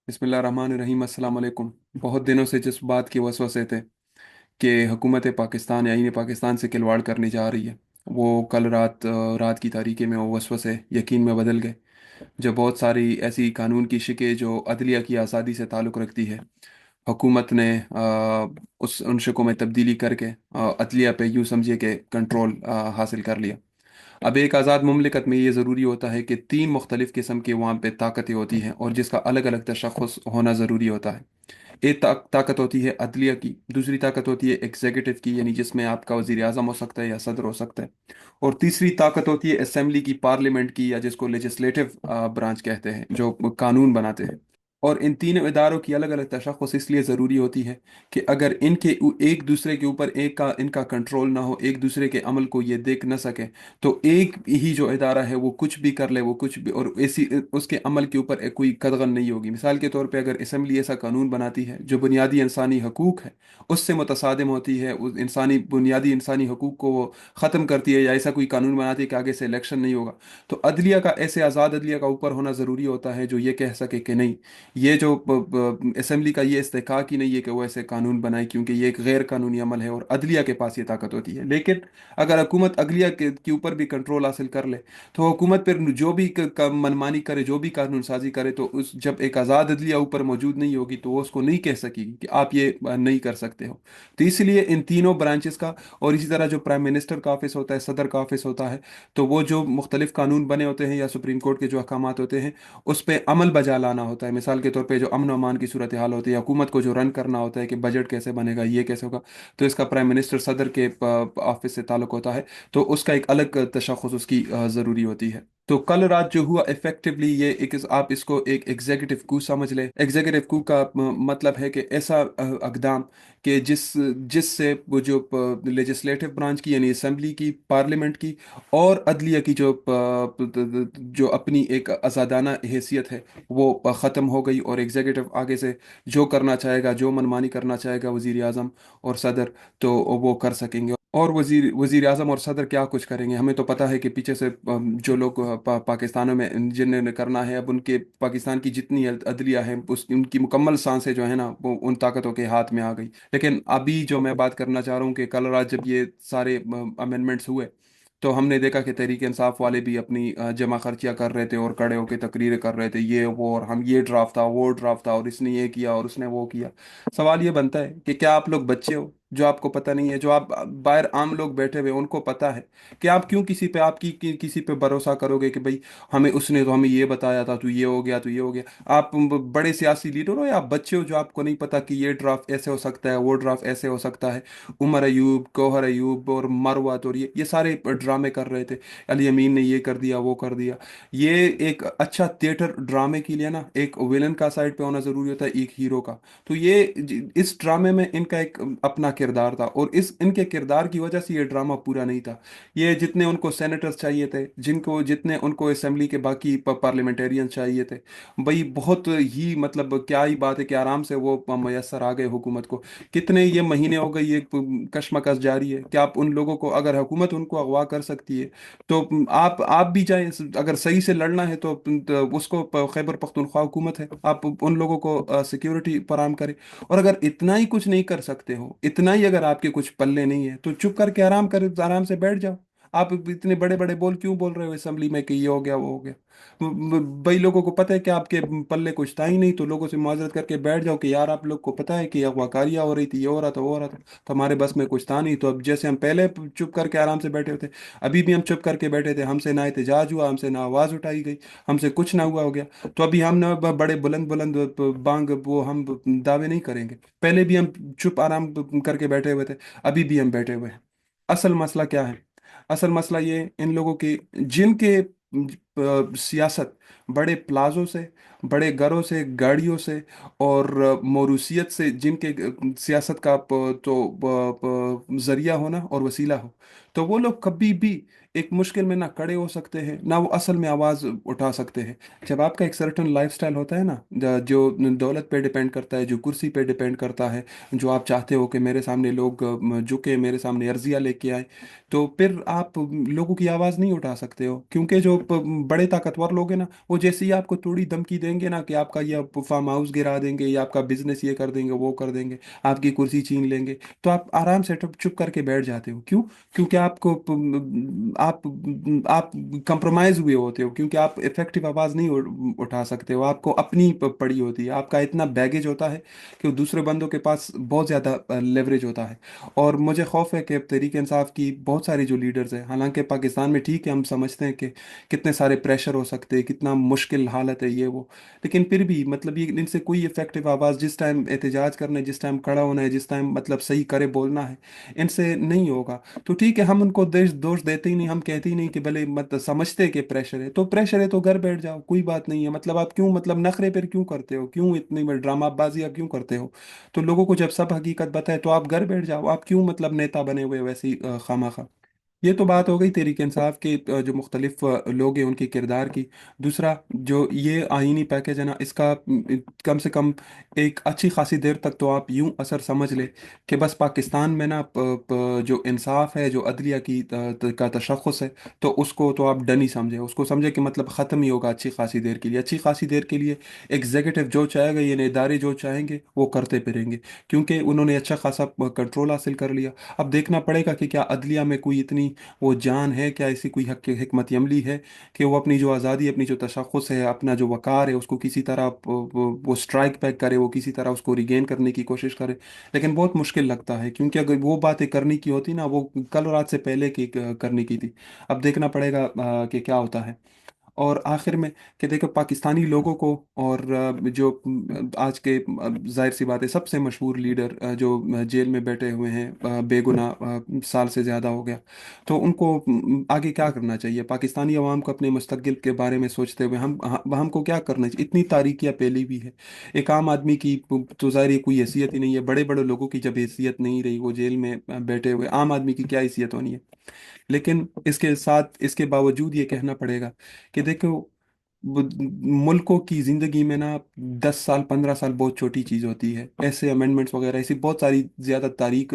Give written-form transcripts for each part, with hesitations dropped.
बिस्मिल्लाहिर्रहमानिर्रहीम। अस्सलाम वालेकुम। बहुत दिनों से जिस बात के वसवसे थे कि हुकूमत पाकिस्तान या आईन पाकिस्तान से खिलवाड़ करने जा रही है, वो कल रात की तारीखे में वो वसवसे यकीन में बदल गए। जब बहुत सारी ऐसी कानून की शिकें जो अदलिया की आज़ादी से ताल्लुक़ रखती है, हुकूमत ने उस उन शिकों में तब्दीली करके अदलिया पे यूँ समझिए कि कंट्रोल हासिल कर लिया। अब एक आज़ाद मुमलिकत में ये ज़रूरी होता है कि तीन मुख्तलिफ़ किस्म की वहाँ पे ताकतें होती हैं और जिसका अलग अलग तशख़्ख़ुस होना ज़रूरी होता है। एक ताकत होती है अदलिया की, दूसरी ताकत होती है एग्जीक्यूटिव की, यानी जिसमें आपका वज़ीर आज़म हो सकता है या सदर हो सकता है, और तीसरी ताकत होती है असेंबली की, पार्लियामेंट की, या जिसको लेजिस्लेटिव ब्रांच कहते हैं, जो कानून बनाते हैं। और इन तीनों इदारों की अलग अलग तशख़्ख़ुस इसलिए ज़रूरी होती है कि अगर एक दूसरे के ऊपर एक का इनका कंट्रोल ना हो, एक दूसरे के अमल को ये देख ना सके, तो एक ही जो इदारा है वो कुछ भी कर ले, वो कुछ भी, और ऐसी उसके अमल के ऊपर कोई कदगन नहीं होगी। मिसाल के तौर पे अगर असेंबली ऐसा कानून बनाती है जो बुनियादी इंसानी हकूक़ है उससे मुतसादिम होती है, उस बुनियादी इंसानी हकूक़ को वो ख़त्म करती है, या ऐसा कोई कानून बनाती है कि आगे से इलेक्शन नहीं होगा, तो अदलिया का, ऐसे आज़ाद अदलिया का ऊपर होना ज़रूरी होता है जो ये कह सके कि नहीं, ये जो असेंबली का ये इस्तेकाक ही नहीं है कि वो ऐसे कानून बनाए, क्योंकि ये एक गैर कानूनी अमल है और अदलिया के पास ये ताकत होती है। लेकिन अगर हुकूमत अदलिया के ऊपर भी कंट्रोल हासिल कर ले, तो हुकूमत फिर जो भी मनमानी करे, जो भी कानून साजी करे, तो उस जब एक आज़ाद अदलिया ऊपर मौजूद नहीं होगी तो वो उसको नहीं कह सकेगी कि आप ये नहीं कर सकते हो। तो इसलिए इन तीनों ब्रांचेस का, और इसी तरह जो प्राइम मिनिस्टर का ऑफिस होता है, सदर का ऑफिस होता है, तो वो जो मुख्तलिफ कानून बने होते हैं या सुप्रीम कोर्ट के जो अहकामात होते हैं उस पर अमल बजा लाना होता है। मिसाल के तौर पे जो अमन और अमान की सूरत हाल होती है, हुकूमत को जो रन करना होता है कि बजट कैसे बनेगा, ये कैसे होगा, तो इसका प्राइम मिनिस्टर सदर के ऑफिस से ताल्लुक होता है, तो उसका एक अलग तशख़्ख़ुस उसकी ज़रूरी होती है। तो कल रात जो हुआ इफेक्टिवली ये एक, आप इसको एक एग्जीक्यूटिव कू समझ ले। एग्जीक्यूटिव कू का मतलब है कि ऐसा अक़दाम कि जिससे वो जो लेजिस्लेटिव ब्रांच की, यानी असेंबली की, पार्लियामेंट की, और अदलिया की जो अपनी एक आज़ादाना हैसियत है वो ख़त्म हो गई, और एग्जीक्यूटिव आगे से जो करना चाहेगा, जो मनमानी करना चाहेगा वज़ीर आज़म और सदर, तो वो कर सकेंगे। और वज़ीर आज़म और सदर क्या कुछ करेंगे, हमें तो पता है कि पीछे से जो लोग पाकिस्तानों में जिन्हें करना है, अब उनके पाकिस्तान की जितनी अदलिया है उस उनकी मुकम्मल सांसें जो है ना वो उन ताकतों के हाथ में आ गई। लेकिन अभी जो मैं बात करना चाह रहा हूँ कि कल रात जब ये सारे अमेंडमेंट्स हुए, तो हमने देखा कि तहरीक इंसाफ वाले भी अपनी जमा खर्चियाँ कर रहे थे और खड़े होकर तकरीरें कर रहे थे, ये वो, और हम ये ड्राफ्ट था, वो ड्राफ्ट था, और इसने ये किया और उसने वो किया। सवाल ये बनता है कि क्या आप लोग बच्चे हो जो आपको पता नहीं है, जो आप बाहर आम लोग बैठे हुए उनको पता है, कि आप क्यों किसी पे किसी पे भरोसा करोगे कि भाई हमें उसने तो हमें ये बताया था, तो ये हो गया, तो ये हो गया। आप बड़े सियासी लीडर हो या आप बच्चे हो जो आपको नहीं पता कि ये ड्राफ्ट ऐसे हो सकता है, वो ड्राफ्ट ऐसे हो सकता है। उमर अयूब, गौहर अयूब और मरवत और ये सारे ड्रामे कर रहे थे, अली अमीन ने ये कर दिया, वो कर दिया। ये एक अच्छा थिएटर ड्रामे के लिए ना एक विलन का साइड पे होना जरूरी होता है, एक हीरो का। तो ये इस ड्रामे में इनका एक अपना किरदार था, और इस इनके किरदार की वजह से ये ड्रामा पूरा नहीं था। ये जितने उनको सेनेटर्स चाहिए थे, जितने उनको असेंबली के बाकी पार्लियामेंटेरियन चाहिए थे, भाई बहुत ही, मतलब क्या ही बात है कि आराम से वो मैसर आ गए हुकूमत को। कितने ये महीने हो गए, ये कशमकश जारी है कि आप उन लोगों को, अगर हुकूमत उनको अगवा कर सकती है, तो आप भी जाएं। अगर सही से लड़ना है तो उसको खैबर पख्तूनख्वा हुकूमत है, आप उन लोगों को सिक्योरिटी फराहम करें। और अगर इतना ही कुछ नहीं कर सकते हो, इतना ही अगर आपके कुछ पल्ले नहीं है, तो चुप करके आराम से बैठ जाओ। आप इतने बड़े बड़े बोल क्यों बोल रहे हो असेंबली में कि ये हो गया, वो हो गया। भाई लोगों को पता है कि आपके पल्ले कुछ था ही नहीं, तो लोगों से माजरत करके बैठ जाओ कि यार आप लोग को पता है कि अगवाकारियाँ हो रही थी, ये हो रहा था, वो हो रहा था, तो हमारे बस में कुछ था नहीं। तो अब जैसे हम पहले चुप करके आराम से बैठे थे, अभी भी हम चुप करके बैठे थे, हमसे ना एहतजाज हुआ, हमसे ना आवाज़ उठाई गई, हमसे कुछ ना हुआ, हो गया। तो अभी हम ना बड़े बुलंद बुलंद बांग वो हम दावे नहीं करेंगे। पहले भी हम चुप आराम करके बैठे हुए थे, अभी भी हम बैठे हुए हैं। असल मसला क्या है? असल मसला ये इन लोगों की, जिनके सियासत बड़े प्लाजों से, बड़े घरों से, गाड़ियों से और मौरूसियत से, जिनके सियासत का जरिया होना और वसीला हो, तो वो लोग कभी भी एक मुश्किल में ना खड़े हो सकते हैं, ना वो असल में आवाज़ उठा सकते हैं। जब आपका एक सर्टन लाइफस्टाइल होता है ना, जो दौलत पे डिपेंड करता है, जो कुर्सी पे डिपेंड करता है, जो आप चाहते हो कि मेरे सामने लोग झुके, मेरे सामने अर्जियां लेके आए, तो फिर आप लोगों की आवाज़ नहीं उठा सकते हो, क्योंकि जो बड़े ताकतवर लोग हैं ना, वो जैसे ही आपको थोड़ी धमकी देंगे ना कि आपका ये फार्म हाउस गिरा देंगे या आपका बिजनेस ये कर देंगे वो कर देंगे, आपकी कुर्सी छीन लेंगे, तो आप आराम से चुप चुप करके बैठ जाते हो। क्यों? क्योंकि आप कंप्रोमाइज हुए होते हो, क्योंकि आप इफेक्टिव आवाज़ नहीं उठा सकते हो, आपको अपनी पड़ी होती है, आपका इतना बैगेज होता है कि दूसरे बंदों के पास बहुत ज़्यादा लेवरेज होता है। और मुझे खौफ है कि अब तहरीक इंसाफ की बहुत सारी जो लीडर्स हैं, हालांकि पाकिस्तान में ठीक है हम समझते हैं कि कितने सारे प्रेशर हो सकते हैं, कितना मुश्किल हालत है ये वो, लेकिन फिर भी मतलब ये इनसे कोई इफेक्टिव आवाज़ जिस टाइम एहतजाज करना है, जिस टाइम खड़ा होना है, जिस टाइम मतलब सही करे बोलना है, इनसे नहीं होगा। तो ठीक है, हम उनको देश दोष देते ही नहीं, हम कहते ही नहीं कि भले मतलब समझते हैं कि प्रेशर है तो प्रेशर है तो घर बैठ जाओ, कोई बात नहीं है। मतलब आप क्यों मतलब नखरे पर क्यों करते हो, क्यों इतनी ड्रामाबाजी आप क्यों करते हो? तो लोगों को जब सब हकीकत बताए तो आप घर बैठ जाओ, आप क्यों मतलब नेता बने हुए वैसे ही खामा खा। ये तो बात हो गई तहरीक इंसाफ के जो मुख्तलिफ लोग हैं उनके किरदार की। दूसरा, जो ये आईनी पैकेज है ना, इसका कम से कम एक अच्छी खासी देर तक तो आप यूं असर समझ ले कि बस पाकिस्तान में ना जो इंसाफ है, जो अदलिया की का तशख़्ख़ुस है, तो उसको तो आप डन ही समझे, उसको समझे कि मतलब ख़त्म ही होगा अच्छी खासी देर के लिए। अच्छी खासी देर के लिए एग्जीक्यूटिव जो चाहेगा, ये इदारे जो चाहेंगे वो करते फिरेंगे, क्योंकि उन्होंने अच्छा खासा कंट्रोल हासिल कर लिया। अब देखना पड़ेगा कि क्या अदलिया में कोई इतनी वो जान है, क्या ऐसी कोई हिकमत अमली है कि वो अपनी जो आज़ादी, अपनी जो तशख़्ख़ुस है, अपना जो वक़ार है, उसको किसी तरह वो स्ट्राइक बैक करे, वो किसी तरह उसको रिगेन करने की कोशिश करे। लेकिन बहुत मुश्किल लगता है, क्योंकि अगर वो बातें करने की होती ना, वो कल रात से पहले की करने की थी। अब देखना पड़ेगा कि क्या होता है। और आखिर में कि देखो पाकिस्तानी लोगों को, और जो आज के जाहिर सी बात है सबसे मशहूर लीडर जो जेल में बैठे हुए हैं बेगुनाह, साल से ज़्यादा हो गया, तो उनको आगे क्या करना चाहिए? पाकिस्तानी अवाम को अपने मुस्तकबिल के बारे में सोचते हुए हमको क्या करना चाहिए? इतनी तारीकियाँ फैली हुई है, एक आम आदमी की तो ज़ाहिर है कोई हैसियत ही नहीं है। बड़े बड़े लोगों की जब हैसियत नहीं रही, वो जेल में बैठे हुए, आम आदमी की क्या हैसियत होनी है? लेकिन इसके साथ इसके बावजूद ये कहना पड़ेगा कि देखो, मुल्कों की ज़िंदगी में ना 10 साल 15 साल बहुत छोटी चीज़ होती है। ऐसे अमेंडमेंट्स वगैरह ऐसी बहुत सारी ज़्यादा तारीख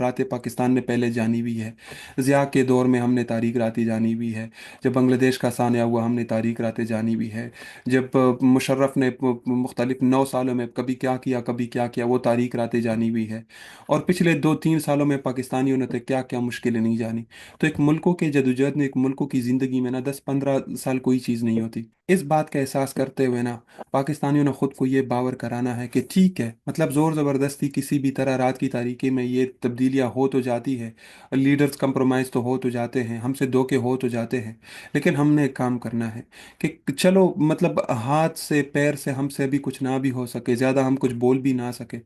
रातें पाकिस्तान ने पहले जानी हुई है। ज़िया के दौर में हमने तारीख रातें जानी हुई है, जब बांग्लादेश का सानिया हुआ हमने तारीख रातें जानी हुई है, जब मुशर्रफ ने मुख्तलिफ 9 सालों में कभी क्या किया कभी क्या किया, वो तारीख रातें जानी हुई है। और पिछले 2-3 सालों में पाकिस्तानियों ने तो क्या क्या मुश्किलें नहीं जानी। तो एक मुल्कों के जदोजहद में, एक मुल्कों की ज़िंदगी में ना 10-15 साल कोई चीज़ नहीं होती। इस बात का एहसास करते हुए ना पाकिस्तानियों ने खुद को ये बावर कराना है कि ठीक है, मतलब ज़ोर ज़बरदस्ती किसी भी तरह रात की तारीकी में ये तब्दीलियाँ हो तो जाती है, लीडर्स कंप्रोमाइज़ तो हो तो जाते हैं, हमसे धोखे हो तो जाते हैं, लेकिन हमने एक काम करना है कि चलो मतलब हाथ से पैर से हमसे अभी कुछ ना भी हो सके, ज़्यादा हम कुछ बोल भी ना सके,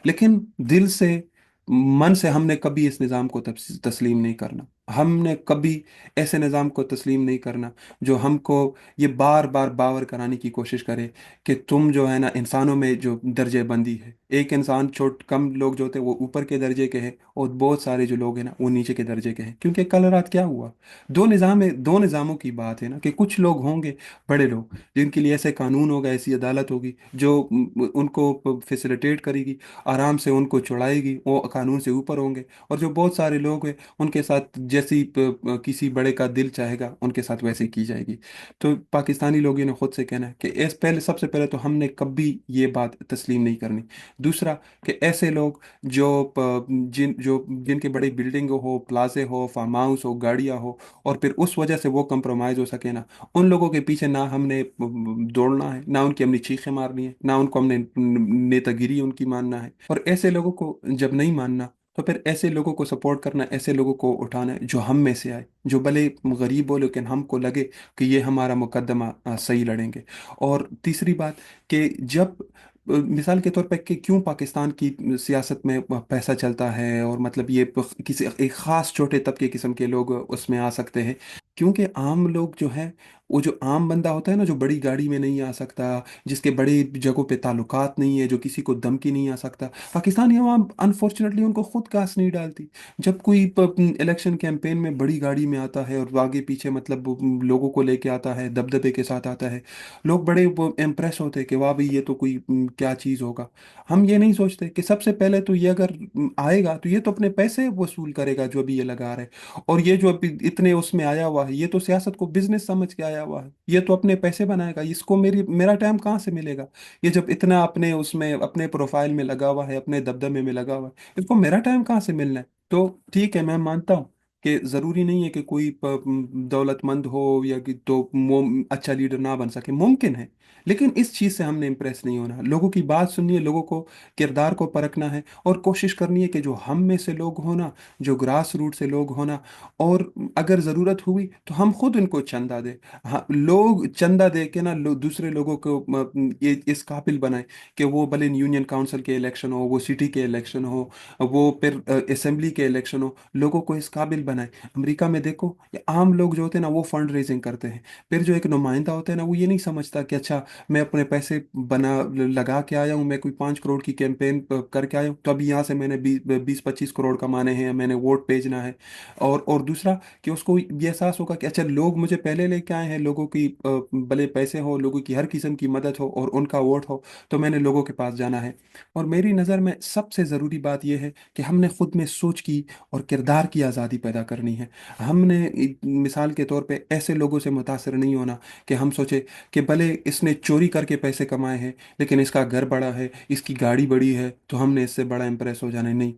लेकिन दिल से, मन से हमने कभी इस निज़ाम को तस्लीम नहीं करना। हमने कभी ऐसे निज़ाम को तस्लीम नहीं करना जो हमको ये बार बार बावर कराने की कोशिश करे कि तुम जो है ना, इंसानों में जो दर्जे बंदी है, एक इंसान छोट कम लोग जो होते हैं वो ऊपर के दर्जे के हैं, और बहुत सारे जो लोग हैं ना वो नीचे के दर्जे के हैं। क्योंकि कल रात क्या हुआ, दो निज़ाम है, दो निज़ामों की बात है ना, कि कुछ लोग होंगे, बड़े लोग, जिनके लिए ऐसे कानून होगा, ऐसी अदालत होगी जो उनको फैसिलिटेट करेगी, आराम से उनको छुड़ाएगी, वो कानून से ऊपर होंगे। और जो बहुत सारे लोग हैं उनके साथ जैसी किसी बड़े का दिल चाहेगा उनके साथ वैसे की जाएगी। तो पाकिस्तानी लोगों ने खुद से कहना है कि इस पहले, सबसे पहले तो हमने कभी ये बात तस्लीम नहीं करनी। दूसरा, कि ऐसे लोग जो जिनके बड़ी बिल्डिंग हो, प्लाजे हो, फार्म हाउस हो, गाड़ियाँ हो, और फिर उस वजह से वो कंप्रोमाइज़ हो सके ना, उन लोगों के पीछे ना हमने दौड़ना है, ना उनकी हमने चीखें मारनी है, ना उनको हमने नेतागिरी उनकी मानना है। और ऐसे लोगों को जब नहीं मानना, तो फिर ऐसे लोगों को सपोर्ट करना, ऐसे लोगों को उठाना है जो हम में से आए, जो भले गरीब हो लेकिन हमको लगे कि ये हमारा मुकदमा सही लड़ेंगे। और तीसरी बात, कि जब मिसाल के तौर पे कि क्यों पाकिस्तान की सियासत में पैसा चलता है, और मतलब ये किसी एक ख़ास छोटे तबके किस्म के लोग उसमें आ सकते हैं, क्योंकि आम लोग जो हैं, वो जो आम बंदा होता है ना, जो बड़ी गाड़ी में नहीं आ सकता, जिसके बड़ी जगहों पे ताल्लुकात नहीं है, जो किसी को धमकी नहीं आ सकता, पाकिस्तानी अवाम अनफॉर्चुनेटली उनको खुद घास नहीं डालती। जब कोई इलेक्शन कैंपेन में बड़ी गाड़ी में आता है और आगे पीछे मतलब लोगों को लेके आता है, दबदबे के साथ आता है, लोग बड़े इम्प्रेस होते हैं कि वाह भाई ये तो कोई क्या चीज़ होगा। हम ये नहीं सोचते कि सबसे पहले तो ये अगर आएगा तो ये तो अपने पैसे वसूल करेगा जो भी ये लगा रहा है, और ये जो अभी इतने उसमें आया हुआ है, ये तो सियासत को बिजनेस समझ के आया हुआ है, ये तो अपने पैसे बनाएगा, इसको मेरा टाइम कहाँ से मिलेगा? ये जब इतना अपने उसमें अपने प्रोफाइल में लगा हुआ है, अपने दबदबे में लगा हुआ है, इसको मेरा टाइम कहाँ से मिलना है? तो ठीक है, मैं मानता हूँ कि जरूरी नहीं है कि कोई दौलतमंद हो या कि तो अच्छा लीडर ना बन सके, मुमकिन है। लेकिन इस चीज से हमने इम्प्रेस नहीं होना, लोगों की बात सुननी है, लोगों को किरदार को परखना है, और कोशिश करनी है कि जो हम में से लोग होना, जो ग्रास रूट से लोग होना, और अगर ज़रूरत हुई तो हम खुद उनको चंदा दे। हाँ, लोग चंदा दे के ना दूसरे लोगों को ये इस काबिल बनाए कि वो भले यूनियन काउंसिल के इलेक्शन हो, वो सिटी के इलेक्शन हो, वो फिर असेंबली के इलेक्शन हो, लोगों को इस काबिल बनाए। अमेरिका में देखो, ये आम लोग जो होते हैं ना वो फंड रेजिंग करते हैं, फिर जो एक नुमाइंदा होता है ना वो ये नहीं समझता कि अच्छा मैं अपने पैसे बना लगा के आया हूँ, मैं कोई 5 करोड़ की कैंपेन करके आया हूँ, तो अभी यहाँ से मैंने 20-25 करोड़ कमाने हैं, मैंने वोट भेजना है। और दूसरा कि उसको ये एहसास होगा कि अच्छा लोग मुझे पहले लेके आए हैं, लोगों की भले पैसे हो, लोगों की हर किस्म की मदद हो और उनका वोट हो, तो मैंने लोगों के पास जाना है। और मेरी नज़र में सबसे ज़रूरी बात यह है कि हमने खुद में सोच की और किरदार की आज़ादी पैदा करनी है। हमने मिसाल के तौर पे ऐसे लोगों से मुतासर नहीं होना कि हम सोचे कि भले इसने चोरी करके पैसे कमाए हैं, लेकिन इसका घर बड़ा है, इसकी गाड़ी बड़ी है, तो हमने इससे बड़ा इंप्रेस हो जाना है। नहीं,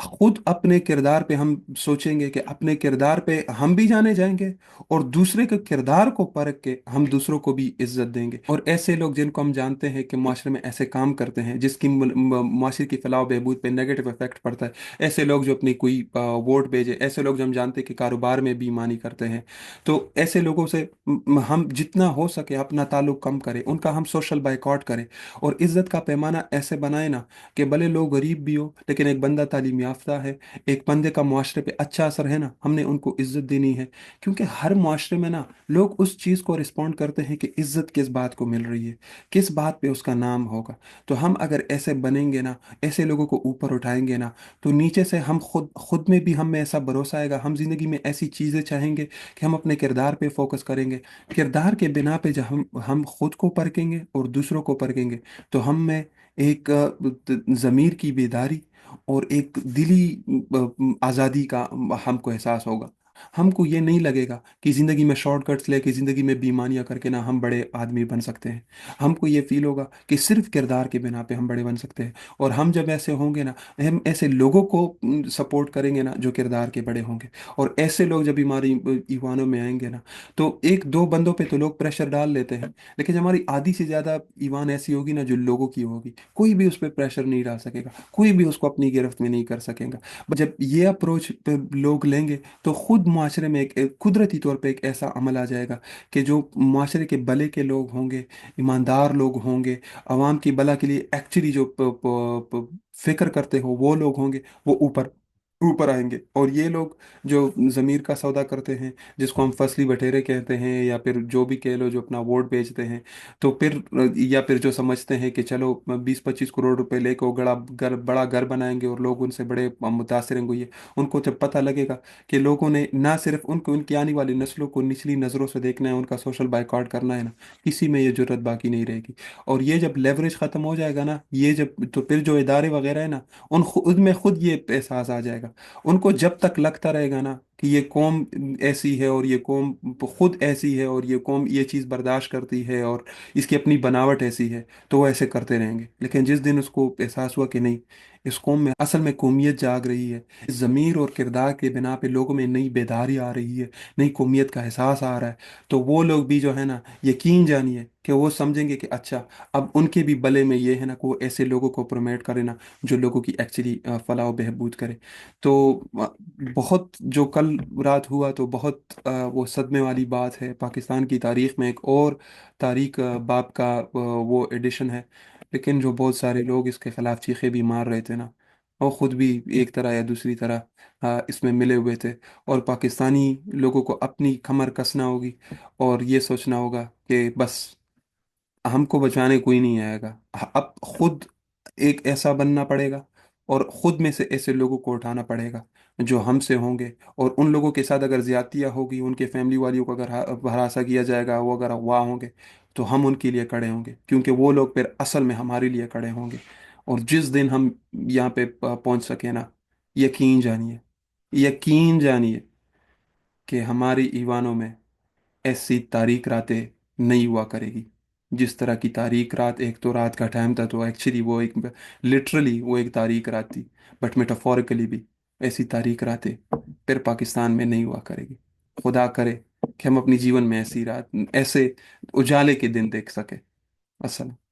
खुद अपने किरदार पे हम सोचेंगे कि अपने किरदार पे हम भी जाने जाएंगे, और दूसरे के किरदार को परख के हम दूसरों को भी इज्जत देंगे। और ऐसे लोग जिनको हम जानते हैं कि माशरे में ऐसे काम करते हैं जिसकी माशरे की फलाह बहबूद पे नेगेटिव इफेक्ट पड़ता है, ऐसे लोग जो अपनी कोई वोट भेजे, ऐसे लोग जो हम जानते हैं कि कारोबार में बेईमानी करते हैं, तो ऐसे लोगों से हम जितना हो सके अपना ताल्लुक कम करें, उनका हम सोशल बाइकॉट करें, और इज्जत का पैमाना ऐसे बनाए ना कि भले लोग गरीब भी हो, लेकिन एक बंदा तालीम याफ्ता है, एक बंदे का मुआशरे पे अच्छा असर है ना, हमने उनको इज्जत देनी है। क्योंकि हर मुआशरे में ना लोग उस चीज़ को रिस्पॉन्ड करते हैं कि इज्जत किस बात को मिल रही है, किस बात पे उसका नाम होगा। तो हम अगर ऐसे बनेंगे ना, ऐसे लोगों को ऊपर उठाएंगे ना, तो नीचे से हम खुद खुद में भी हम में ऐसा भरोसा आएगा, हम जिंदगी में ऐसी चीज़ें चाहेंगे कि हम अपने किरदार पे फोकस करेंगे। किरदार के बिना पे जब हम खुद को परखेंगे और दूसरों को परखेंगे, तो हम में एक ज़मीर की बेदारी और एक दिली आज़ादी का हमको एहसास होगा। हमको ये नहीं लगेगा कि ज़िंदगी में शॉर्टकट्स लेके ज़िंदगी में बेईमानियाँ करके ना हम बड़े आदमी बन सकते हैं। हमको ये फील होगा कि सिर्फ किरदार के बिना पे हम बड़े बन सकते हैं। और हम जब ऐसे होंगे ना, हम ऐसे लोगों को सपोर्ट करेंगे ना जो किरदार के बड़े होंगे, और ऐसे लोग जब हमारी ईवानों में आएंगे ना, तो एक दो बंदों पे तो लोग प्रेशर डाल लेते हैं, लेकिन जब हमारी आधी से ज्यादा ईमान ऐसी होगी ना जो लोगों की होगी, कोई भी उस पर प्रेशर नहीं डाल सकेगा, कोई भी उसको अपनी गिरफ्त में नहीं कर सकेगा। जब ये अप्रोच पे लोग लेंगे, तो खुद माशरे में एक कुदरती तौर पे एक ऐसा अमल आ जाएगा कि जो माशरे के भले के लोग होंगे, ईमानदार लोग होंगे, आवाम की भला के लिए एक्चुअली जो फिक्र करते हो वो लोग होंगे, वो ऊपर ऊपर आएंगे। और ये लोग जो ज़मीर का सौदा करते हैं, जिसको हम फसली बटेरे कहते हैं, या फिर जो भी कह लो, जो अपना वोट बेचते हैं, तो फिर या फिर जो समझते हैं कि चलो 20-25 करोड़ रुपए लेके वो बड़ा घर बनाएंगे और लोग उनसे बड़े मुतासर होंगे, उनको जब पता लगेगा कि लोगों ने ना सिर्फ उनको, उनकी आने वाली नस्लों को निचली नज़रों से देखना है, उनका सोशल बाइकआउट करना है ना, किसी में ये जरूरत बाकी नहीं रहेगी। और ये जब लेवरेज ख़त्म हो जाएगा ना, ये जब, तो फिर जो इदारे वगैरह है ना, उनमें खुद ये एहसास आ जाएगा। उनको जब तक लगता रहेगा ना कि ये कौम ऐसी है और ये कौम खुद ऐसी है और ये कौम ये चीज़ बर्दाश्त करती है और इसकी अपनी बनावट ऐसी है, तो वो ऐसे करते रहेंगे। लेकिन जिस दिन उसको एहसास हुआ कि नहीं, इस कौम में असल में कौमियत जाग रही है, इस ज़मीर और किरदार के बिना पे लोगों में नई बेदारी आ रही है, नई कौमियत का एहसास आ रहा है, तो वो लोग भी जो है ना, यकीन जानिए कि वो समझेंगे कि अच्छा, अब उनके भी भले में ये है ना कि वो ऐसे लोगों को प्रमोट करे ना जो लोगों की एक्चुअली फलाह व बहबूद करे। तो बहुत जो कल रात हुआ तो बहुत वो सदमे वाली बात है, पाकिस्तान की तारीख में एक और तारीख बाब का वो एडिशन है। लेकिन जो बहुत सारे लोग इसके खिलाफ चीखे भी मार रहे थे ना, वो खुद भी एक तरह या दूसरी तरह इसमें मिले हुए थे। और पाकिस्तानी लोगों को अपनी कमर कसना होगी और ये सोचना होगा कि बस हमको बचाने कोई नहीं आएगा, अब खुद एक ऐसा बनना पड़ेगा, और खुद में से ऐसे लोगों को उठाना पड़ेगा जो हमसे होंगे। और उन लोगों के साथ अगर ज्यादतियाँ होगी, उनके फैमिली वालों को अगर हरासा किया जाएगा, वो अगर अगवा होंगे, तो हम उनके लिए खड़े होंगे, क्योंकि वो लोग फिर असल में हमारे लिए खड़े होंगे। और जिस दिन हम यहाँ पे पहुंच सके ना, यकीन जानिए, यकीन जानिए کہ ہماری ایوانوں میں ایسی تاریک راتیں نہیں ہوا کرے گی. جس طرح کی تاریک رات، ایک تو رات کا ٹائم تھا تو ایکچولی وہ ایک لٹرلی وہ ایک تاریک رات تھی، بٹ میٹافورikلی بھی ایسی تاریک راتیں پھر پاکستان میں نہیں ہوا کرے گی. خدا کرے کہ ہم اپنی جیون میں ایسی رات، ایسے اجالے کے دن دیکھ سکیں. السلام.